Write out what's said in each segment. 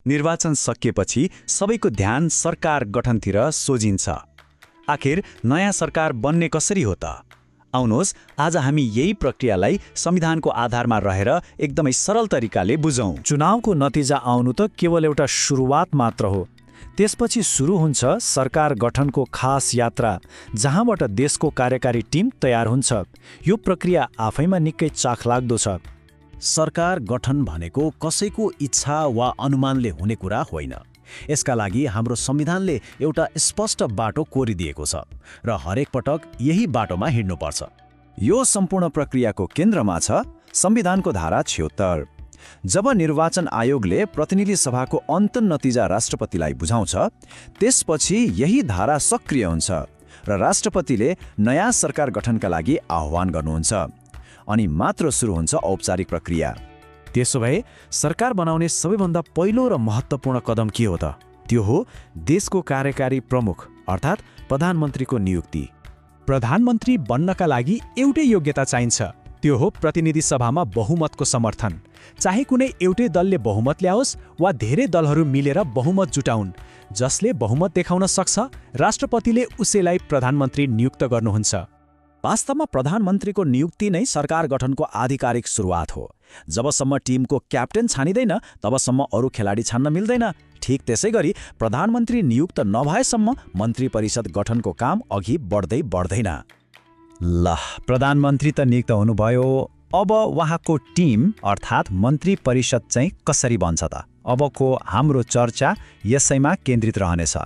निर्वाचन सकिएपछि सबैको ध्यान सरकार गठनतिर सोझिन्छ। आखिर नयाँ सरकार बन्ने कसरी हो त? आउनुहोस् आज हामी यही प्रक्रियालाई संविधानको आधारमा रहेर एकदमै सरल तरिकाले बुझौँ। चुनावको नतिजा आउनु त केवल एउटा सुरुवात मात्र हो। त्यसपछि सुरु हुन्छ सरकार गठनको खास यात्रा, जहाँबाट देशको कार्यकारी टिम तयार हुन्छ। यो प्रक्रिया आफैमा निकै चाखलाग्दो छ। सरकार गठन भनेको कसैको इच्छा वा अनुमानले हुने कुरा होइन। यसका लागि हाम्रो संविधानले एउटा स्पष्ट बाटो कोरिदिएको छ र हरेक पटक यही बाटोमा हिँड्नुपर्छ। यो सम्पूर्ण प्रक्रियाको केन्द्रमा छ संविधानको धारा 76। जब निर्वाचन आयोगले प्रतिनिधि सभाको अन्तिम नतिजा राष्ट्रपतिलाई बुझाउँछ, त्यसपछि यही धारा सक्रिय हुन्छ र राष्ट्रपतिले नयाँ सरकार गठनका लागि आह्वान गर्नुहुन्छ। अनि मात्र सुरु हुन्छ औपचारिक प्रक्रिया। त्यसो भए सरकार बनाउने सबैभन्दा पहिलो र महत्त्वपूर्ण कदम के हो त? त्यो हो देशको कार्यकारी प्रमुख अर्थात् प्रधानमन्त्रीको नियुक्ति। प्रधानमन्त्री बन्नका लागि एउटै योग्यता चाहिन्छ, त्यो हो प्रतिनिधि सभामा बहुमतको समर्थन। चाहे कुनै एउटै दलले बहुमत ल्याओस् वा धेरै दलहरू मिलेर बहुमत जुटाउन्, जसले बहुमत देखाउन सक्छ राष्ट्रपतिले उसैलाई प्रधानमन्त्री नियुक्त गर्नुहुन्छ। वास्तवमा प्रधानमन्त्रीको नियुक्ति नै सरकार गठनको आधिकारिक सुरुवात हो। जबसम्म टिमको क्याप्टेन छानिँदैन तबसम्म अरू खेलाडी छान्न मिल्दैन। ठिक त्यसै गरी प्रधानमन्त्री नियुक्त नभएसम्म मन्त्री परिषद गठनको काम अघि बढ्दैन। ल, प्रधानमन्त्री त नियुक्त हुनुभयो। अब उहाँको टिम अर्थात् मन्त्री परिषद चाहिँ कसरी बन्छ त? अबको हाम्रो चर्चा यसैमा केन्द्रित रहनेछ।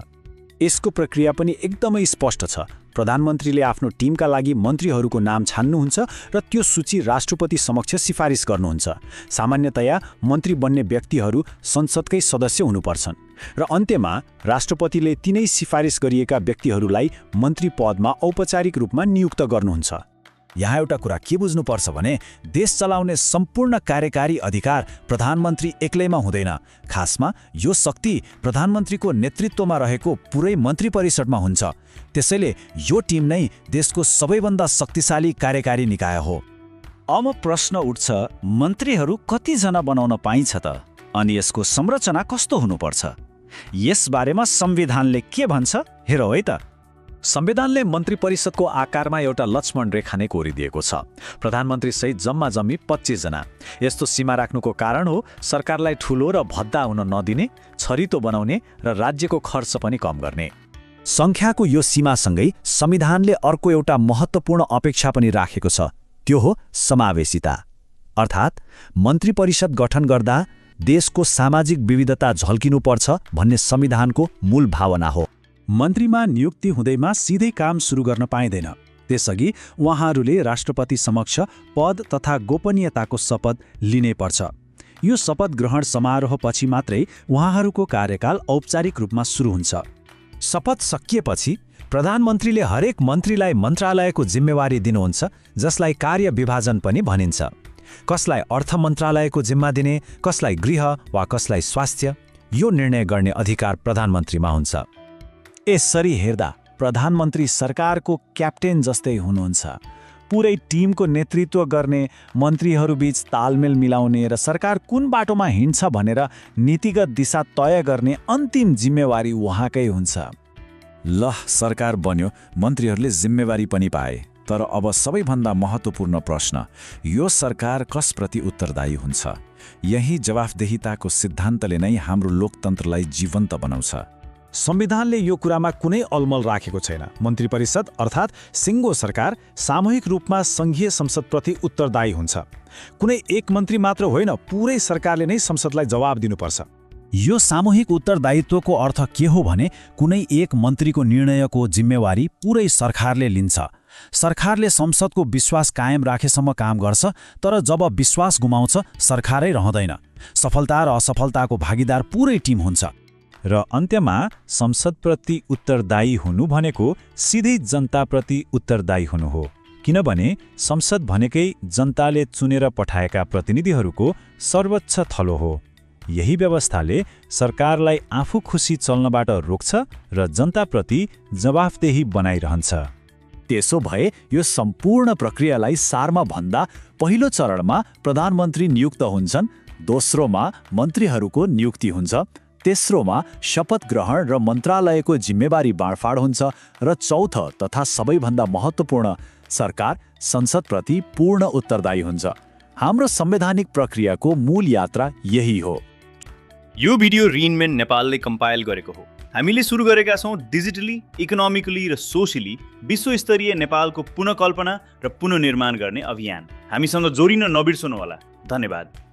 यसको प्रक्रिया पनि एकदमै स्पष्ट छ। प्रधानमन्त्रीले आफ्नो टिमका लागि मन्त्रीहरूको नाम छान्नुहुन्छ र त्यो सूची राष्ट्रपति समक्ष सिफारिस गर्नुहुन्छ। सामान्यतया मन्त्री बन्ने व्यक्तिहरू संसदकै सदस्य हुनुपर्छन् र अन्त्यमा राष्ट्रपतिले तिनै सिफारिस गरिएका व्यक्तिहरूलाई मन्त्री पदमा औपचारिक रूपमा नियुक्त गर्नुहुन्छ। यहाँ एउटा कुरा के बुझ्नुपर्छ भने देश चलाउने सम्पूर्ण कार्यकारी अधिकार प्रधानमन्त्री एक्लैमा हुँदैन। खासमा यो शक्ति प्रधानमन्त्रीको नेतृत्वमा रहेको पुरै मन्त्री परिषदमा हुन्छ। त्यसैले यो टिम नै देशको सबैभन्दा शक्तिशाली कार्यकारी निकाय हो। अब प्रश्न उठ्छ, मन्त्रीहरू कतिजना बनाउन पाइन्छ त? अनि यसको संरचना कस्तो हुनुपर्छ? यसबारेमा संविधानले के भन्छ हेरौँ है त। संविधानले मन्त्री परिषदको आकारमा एउटा लक्ष्मण रेखा नै कोरिदिएको छ। प्रधानमन्त्री सहित जम्मा 25 जना। यस्तो सीमा राख्नुको कारण हो सरकारलाई ठूलो र भद्दा हुन नदिने, छरितो बनाउने र राज्यको खर्च पनि कम गर्ने। संख्याको यो सीमासँगै संविधानले अर्को एउटा महत्त्वपूर्ण अपेक्षा पनि राखेको छ। त्यो हो समावेशिता। अर्थात् मन्त्री परिषद गठन गर्दा देशको सामाजिक विविधता झल्किनुपर्छ भन्ने संविधानको मूल भावना हो। मन्त्रीमा नियुक्ति हुँदैमा सिधै काम सुरु गर्न पाइँदैन। त्यसअघि उहाँहरूले राष्ट्रपति समक्ष पद तथा गोपनीयताको शपथ लिनै पर्छ। यो शपथ ग्रहण समारोहपछि मात्रै उहाँहरूको कार्यकाल औपचारिक रूपमा सुरु हुन्छ। शपथ सकिएपछि प्रधानमन्त्रीले हरेक मन्त्रीलाई मन्त्रालयको जिम्मेवारी दिनुहुन्छ, जसलाई कार्य विभाजन पनि भनिन्छ। कसलाई अर्थ मन्त्रालयको जिम्मा दिने, कसलाई गृह वा कसलाई स्वास्थ्य, यो निर्णय गर्ने अधिकार प्रधानमन्त्रीमा हुन्छ। यसरी हेर्दा प्रधानमन्त्री सरकारको क्याप्टेन जस्तै हुनुहुन्छ। पुरै टिमको नेतृत्व गर्ने, मन्त्रीहरूबीच तालमेल मिलाउने र सरकार कुन बाटोमा हिँड्छ भनेर नीतिगत दिशा तय गर्ने अन्तिम जिम्मेवारी उहाँकै हुन्छ। ल, सरकार बन्यो, मन्त्रीहरूले जिम्मेवारी पनि पाए। तर अब सबैभन्दा महत्त्वपूर्ण प्रश्न, यो सरकार कसप्रति उत्तरदायी हुन्छ? यही जवाफदेहिताको सिद्धान्तले नै हाम्रो लोकतन्त्रलाई जीवन्त बनाउँछ। संविधानले यो कुरामा कुनै अलमल राखेको छैन। मन्त्री परिषद अर्थात् सिङ्गो सरकार सामूहिक रूपमा सङ्घीय संसदप्रति उत्तरदायी हुन्छ। कुनै एक मन्त्री मात्र होइन, पुरै सरकारले नै संसदलाई जवाब दिनुपर्छ। यो सामूहिक उत्तरदायित्वको अर्थ के हो भने कुनै एक मन्त्रीको निर्णयको जिम्मेवारी पुरै सरकारले लिन्छ। सरकारले संसदको विश्वास कायम राखेसम्म काम गर्छ, तर जब विश्वास गुमाउँछ सरकारै रहँदैन। सफलता र असफलताको भागीदार पुरै टिम हुन्छ। र अन्त्यमा संसदप्रति उत्तरदायी हुनु भनेको सिधै जनताप्रति उत्तरदायी हुनु हो। किनभने संसद भनेकै जनताले चुनेर पठाएका प्रतिनिधिहरूको सर्वोच्च थलो हो। यही व्यवस्थाले सरकारलाई आफू खुसी चल्नबाट रोक्छ र जनताप्रति जवाफदेही बनाइरहन्छ। त्यसो भए यो सम्पूर्ण प्रक्रियालाई सारमा भन्दा पहिलो चरणमा प्रधानमन्त्री नियुक्त हुन्छन्, दोस्रोमा मन्त्रीहरूको नियुक्ति हुन्छ, तेस्रोमा शपथ ग्रहण र मन्त्रालयको जिम्मेवारी बाँडफाँड हुन्छ र चौथो तथा सबैभन्दा महत्त्वपूर्ण सरकार संसदप्रति पूर्ण उत्तरदायी हुन्छ। हाम्रो संवैधानिक प्रक्रियाको मूल यात्रा यही हो। यो भिडियो रिनमेन नेपालले कम्पाइल गरेको हो। हामीले सुरु गरेका छौँ डिजिटली, इकोनोमिकली र सोशली विश्वस्तरीय नेपालको पुनःकल्पना र पुनर्निर्माण गर्ने अभियान। हामीसँग जोडिन नबिर्सनुहोला। धन्यवाद।